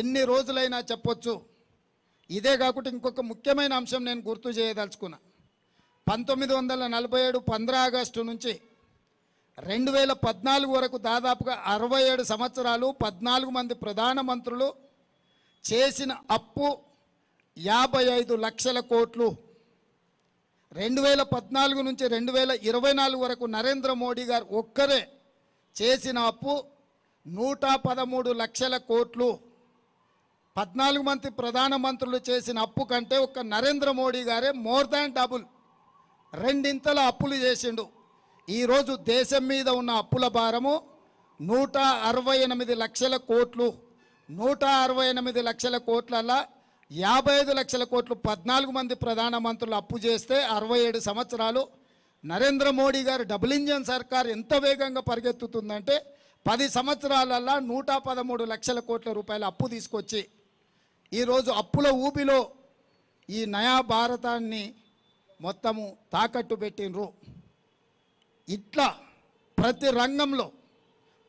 ఎన్ని రోజులైనా చెప్పొచ్చు. ఇదే కాకుండా ఇంకొక ముఖ్యమైన అంశం నేను గుర్తు చేయదలుచుకున్నా. 1947 15 ఆగస్టు నుంచి 2014 వరకు దాదాపుగా 67 సంవత్సరాలు 14 మంది ప్రధానమంత్రులు చేసిన అప్పు 55 లక్షల కోట్లు. 2014 నుంచి 2024 వరకు నరేంద్ర మోడీ గారు ఒక్కరే చేసిన అప్పు 113 లక్షల కోట్లు. 14 మంది ప్రధానమంత్రులు చేసిన అప్పు కంటే ఒక్క నరేంద్ర మోడీ గారే మోర్ దాన్ డబుల్, రెండింతల అప్పులు చేసిండు. ఈరోజు దేశం మీద ఉన్న అప్పుల భారము 168 లక్షల కోట్లు. 168 లక్షల కోట్లల్లా 55 లక్షల కోట్లు 14 మంది ప్రధానమంత్రులు అప్పు చేస్తే 67 సంవత్సరాలు నరేంద్ర మోడీ గారు డబుల్ ఇంజన్ సర్కార్ ఎంత వేగంగా పరిగెత్తుతుందంటే 10 సంవత్సరాలల్లా 113 లక్షల కోట్ల రూపాయల అప్పు తీసుకొచ్చి ఈరోజు అప్పుల ఊబిలో ఈ నయా భారతాన్ని మొత్తము తాకట్టు పెట్టినరు. ఇట్లా ప్రతి రంగంలో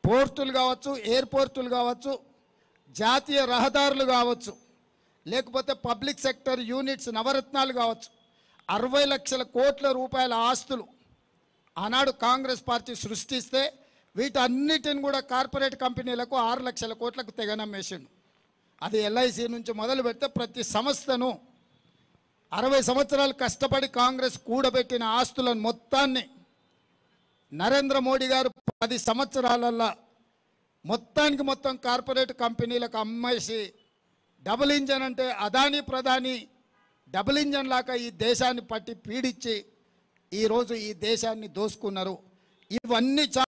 పోర్టులు కావచ్చు, ఎయిర్పోర్టులు కావచ్చు, జాతీయ రహదారులు కావచ్చు, లేకపోతే పబ్లిక్ సెక్టర్ యూనిట్స్ నవరత్నాలు కావచ్చు, 60 లక్షల కోట్ల రూపాయల ఆస్తులు ఆనాడు కాంగ్రెస్ పార్టీ సృష్టిస్తే వీటన్నిటిని కూడా కార్పొరేట్ కంపెనీలకు 6 లక్షల కోట్లకు తెగనమ్మేసిండు. అది ఎల్ఐసి నుంచి మొదలు పెడితే ప్రతి సంస్థను 60 సంవత్సరాలు కష్టపడి కాంగ్రెస్ కూడబెట్టిన ఆస్తులను మొత్తాన్ని నరేంద్ర మోడీ గారు 10 సంవత్సరాలల్లో మొత్తానికి మొత్తం కార్పొరేట్ కంపెనీలకు అమ్మేసి డబుల్ ఇంజన్ అంటే అదానీ ప్రధాని డబుల్ ఇంజన్ లాగా ఈ దేశాన్ని పట్టి పీడించి ఈరోజు ఈ దేశాన్ని దోసుకున్నారు. ఇవన్నీ